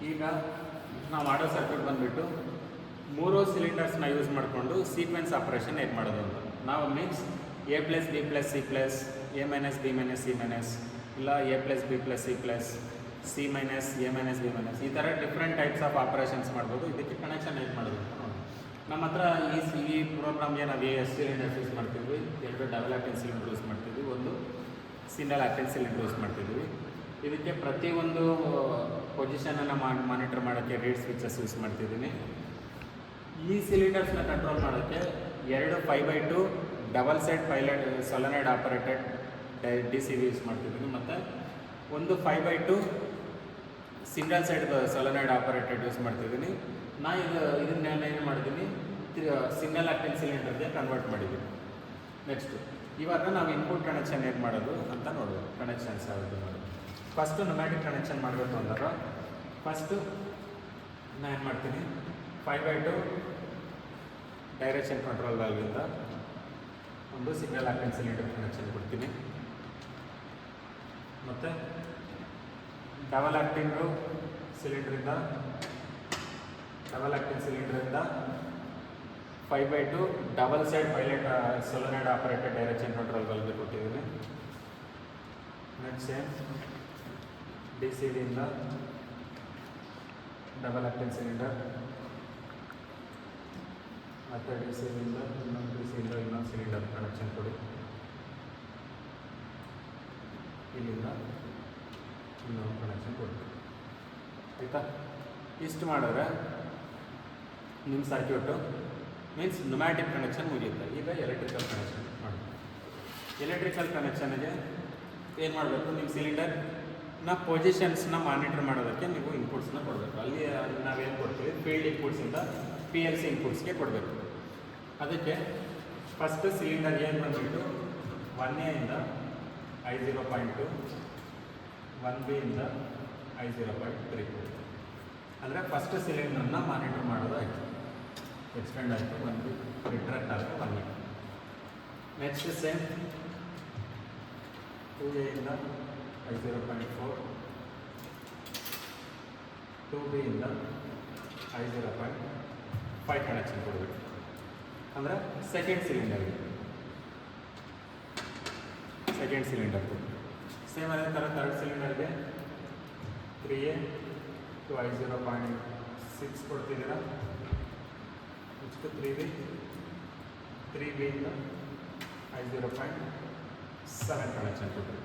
ಈಗ ನಾವು ಮಾಡೋ ಸರ್ಕ್ಯೂಟ್ ಬಂದುಬಿಟ್ಟು 3 ಸಿಲಿಂಡರ್ಸ್ನ ಯೂಸ್ ಮಾಡಿಕೊಂಡು ಸೀಕ್ವೆನ್ಸ್ ಆಪ್ರೇಷನ್ ಹೇಗೆ ಮಾಡೋದು ಅಂತ. ನಾವು means A plus B plus C plus A minus B minus C minus ಇಲ್ಲ A plus B plus C plus C minus A minus B minus ಈ ಥರ ಡಿಫ್ರೆಂಟ್ ಟೈಪ್ಸ್ ಆಫ್ ಆಪ್ರೇಷನ್ಸ್ ಮಾಡ್ಬೋದು. ಇದಕ್ಕೆ connection ಹೇಗೆ ಮಾಡೋದು ಅಂತ ನೋಡಿ. ನಮ್ಮ ಹತ್ರ ಈ ಪ್ರೋಗ್ರಾಮ್ಗೆ ನಾವು ಎಷ್ಟು ಸಿಲಿಂಡರ್ಸ್ ಯೂಸ್ ಮಾಡ್ತಿದ್ವಿ, 2 ಡಬಲ್ ಆಕ್ಟಿನ್ ಸಿಲಿಂಡರ್ ಯೂಸ್ ಮಾಡ್ತಿದ್ವಿ, 1 ಸಿಂಗಲ್ ಆಕ್ಟಿನ್ ಸಿಲಿಂಡರ್ ಯೂಸ್ ಮಾಡ್ತಿದ್ವಿ. ಇದಕ್ಕೆ ಪ್ರತಿಯೊಂದು ಪೊಸಿಷನನ್ನು ಮಾನಿಟರ್ ಮಾಡೋಕ್ಕೆ ರೀಡ್ ಸ್ವಿಚಸ್ ಯೂಸ್ ಮಾಡ್ತಿದ್ದೀನಿ. ಈ ಸಿಲಿಂಡರ್ಸ್ನ ಕಂಟ್ರೋಲ್ ಮಾಡೋಕ್ಕೆ 2 5x2 double side pilot solenoid operated DCV use ಮಾಡ್ತಿದ್ದೀನಿ ಮತ್ತು 1 5x2 single side solenoid operated use ಮಾಡ್ತಿದ್ದೀನಿ. ಇದನ್ನೆಲ್ಲ ಏನು ಮಾಡಿದ್ದೀನಿ, ಸಿಂಗಲ್ ಆಕ್ಟಿನ್ ಸಿಲಿಂಡರ್ಗೆ ಕನ್ವರ್ಟ್ ಮಾಡಿದ್ದೀನಿ. ನೆಕ್ಸ್ಟು ಇವಾಗ ನಾವು ಇನ್ಪುಟ್ ಕನೆಕ್ಷನ್ ಹೇಗೆ ಮಾಡೋದು ಅಂತ ನೋಡೋದು. ಕನೆಕ್ಷನ್ಸ್ ಯಾವುದು ಮಾಡೋದು. ಫಸ್ಟು ನ್ಯೂಮ್ಯಾಟಿಕ್ ಕನೆಕ್ಷನ್ ಮಾಡಬೇಕು ಅಂದಾಗ ಫಸ್ಟು ನಾನು ಏನು ಮಾಡ್ತೀನಿ, 5x2 ಡೈರೆಕ್ಷನ್ ಕಂಟ್ರೋಲ್ ವಾಲ್ವಿಂದ ಒಂದು ಸಿಂಗಲ್ ಆಕ್ಟಿನ್ ಸಿಲಿಂಡರ್ ಕನೆಕ್ಷನ್ ಕೊಡ್ತೀನಿ. ಮತ್ತು ಡಬಲ್ ಆಕ್ಟಿನ್ ಸಿಲಿಂಡ್ರಿಂದ 5x2 double side pilot solenoid operated direction control ವಾಲ್ವ್ಗೆ ಕೊಟ್ಟಿದ್ದೀನಿ. ನೆಕ್ಸ್ಟ್ ಸೇಮ್ DCVಯಿಂದ ಡಬಲ್ ಆಕ್ಟಿನ್ ಸಿಲಿಂಡರ್ ಮತ್ತು DCVಯಿಂದ ಇನ್ನೊಂದು ಸಿಲಿಂಡರ್ ಕನೆಕ್ಷನ್ ಕೊಡಿ. ಇಲ್ಲಿಂದ ಇನ್ನೊಂದು ಕನೆಕ್ಷನ್ ಕೊಡ್ತೀವಿ. ಆಯಿತಾ? ಇಷ್ಟು ಮಾಡಿದ್ರೆ ನಿಮ್ಮ ಸರ್ಕ್ಯೂಟು ಮೀನ್ಸ್ ನ್ಯೂಮ್ಯಾಟಿಕ್ ಕನೆಕ್ಷನ್ ಮುಗಿಯುತ್ತೆ. ಈಗ ಎಲೆಕ್ಟ್ರಿಕಲ್ ಕನೆಕ್ಷನ್ ಮಾಡಿ. ಎಲೆಕ್ಟ್ರಿಕಲ್ ಕನೆಕ್ಷನ್ಗೆ ಏನು ಮಾಡಬೇಕು, ನಿಮ್ಮ ಸಿಲಿಂಡರ್ನ ಪೊಸಿಷನ್ಸ್ನ ಮಾನಿಟರ್ ಮಾಡೋದಕ್ಕೆ ನೀವು ಇನ್ಪುಟ್ಸ್ನ ಕೊಡಬೇಕು. ಅಲ್ಲಿ ನಾವೇನು ಕೊಡ್ತೀವಿ, ಫೀಲ್ಡ್ ಇನ್ಪುಟ್ಸಿಂದ PLC ಇನ್ಪುಟ್ಸ್ಗೆ ಕೊಡಬೇಕು. ಅದಕ್ಕೆ ಫಸ್ಟ್ ಸಿಲಿಂಡರ್ ಏನು ಬಂದುಬಿಟ್ಟು 1A ಇಂದ I0.2, 1B ಇಂದ I0.3 ಅಂದರೆ ಫಸ್ಟ್ ಸಿಲಿಂಡರ್ನ ಮಾನಿಟರ್ ಮಾಡೋದು ಆಯಿತು. ಎಕ್ಸ್ಟೆಂಡ್ ಆಯಿತು, 1B ರಿಟ್ರಾಕ್ಟ್ ಆಯಿತು 1A. ನೆಕ್ಸ್ಟ್ ಸೇಮ್ 2A ಇಂದ I0.4, 2B ಇಂದ I0.5 ಕನೆಕ್ಷನ್ ಕೊಡಬೇಕು. ಅಂದರೆ ಸೆಕೆಂಡ್ ಸಿಲಿಂಡರ್ ಸೇಮ್ ಅದೇ ಥರ ಥರ್ಡ್ ಸಿಲಿಂಡರ್ಗೆ 3A to I0.6 ಕೊಡ್ತಿದ್ದೀರಾ. ನೆಕ್ಸ್ಟ್ 3B ಇಂದ I0.7 ಕನೆಕ್ಷನ್ ಕೊಟ್ಟಿರಿ.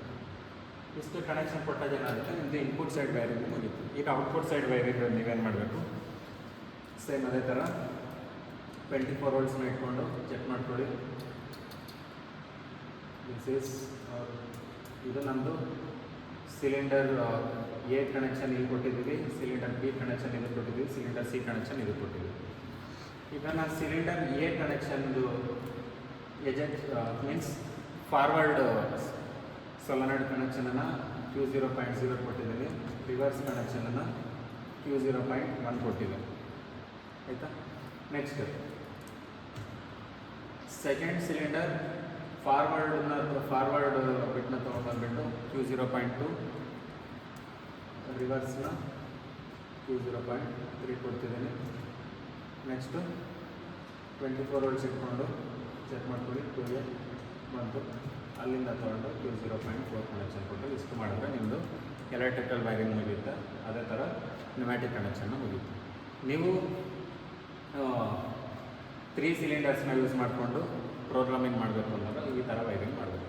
ಇಷ್ಟು ಕನೆಕ್ಷನ್ ಕೊಟ್ಟಾಗ ಏನಾಗುತ್ತೆ, ನಿಮ್ಮದು ಇನ್ಪುಟ್ ಸೈಡ್ ವೈರಿಂಗ್ ಮುಗೀತು. ಈಗ ಔಟ್ಪುಟ್ ಸೈಡ್ ವೈರಿಂಗ್ ನೀವೇನು ಮಾಡಬೇಕು, ಸೇಮ್ ಅದೇ ಥರ 24 ವೋಲ್ಟ್ಸ್ನ ಇಟ್ಕೊಂಡು ಚೆಕ್ ಮಾಡ್ಕೊಳ್ಳಿ. ಇದು ನಮ್ಮದು ಸಿಲಿಂಡರ್ A ಕನೆಕ್ಷನ್ ಇಲ್ಲಿ ಕೊಟ್ಟಿದ್ದೀವಿ, ಸಿಲಿಂಡರ್ B ಕನೆಕ್ಷನ್ ಇದು ಕೊಟ್ಟಿದ್ದೀವಿ, ಸಿಲಿಂಡರ್ C ಕನೆಕ್ಷನ್ ಇದು ಕೊಟ್ಟಿದ್ದೀವಿ. ಈಗ ನಾನು ಸಿಲಿಂಡರ್ A ಕನೆಕ್ಷನ್ದು ಮೀನ್ಸ್ ಫಾರ್ವರ್ಡ್ ಸೊಲೆನಾಯ್ಡ್ ಕನೆಕ್ಷನನ್ನು Q0.0 ಕೊಟ್ಟಿದ್ದೀನಿ, ರಿವರ್ಸ್ ಕನೆಕ್ಷನನ್ನು Q0.1 ಕೊಟ್ಟಿದ್ದೀನಿ. ಆಯಿತಾ? ನೆಕ್ಸ್ಟ್ ಸೆಕೆಂಡ್ ಸಿಲಿಂಡರ್ ಫಾರ್ವರ್ಡ್ ಬಿಟ್ನ ತೊಗೊಂಡ್ಬಂದ್ಬಿಟ್ಟು Q0.2, ರಿವರ್ಸ್ನ Q0.3 ಕೊಡ್ತಿದ್ದೀನಿ. ನೆಕ್ಸ್ಟು 24 ವೋಲ್ಟ್ಸ್ ಇಟ್ಕೊಂಡು ಚೆಕ್ ಮಾಡ್ಕೊಳ್ಳಿ, 2A ಬಂತು, ಅಲ್ಲಿಂದ ತೊಗೊಂಡು Q0.4 ಕನೆಕ್ಷನ್ ಕೊಟ್ಟು ಇಷ್ಟು ಮಾಡಿದ್ರೆ ನಿಮ್ಮದು ಎಲೆಕ್ಟ್ರಿಕಲ್ ವೈರಿಂಗ್ ಮುಗಿಯುತ್ತೆ. ಅದೇ ಥರ ನ್ಯೂಮ್ಯಾಟಿಕ್ ಕನೆಕ್ಷನ್ನ ಮುಗಿಯುತ್ತೆ. ನೀವು 3 ಸಿಲಿಂಡರ್ಸ್ನ ಯೂಸ್ ಮಾಡಿಕೊಂಡು ಪ್ರೋಗ್ರಾಮಿಂಗ್ ಮಾಡಬೇಕು ಅಂದಾಗ ಈ ಥರ ವೈರಿಂಗ್ ಮಾಡಬೇಕು.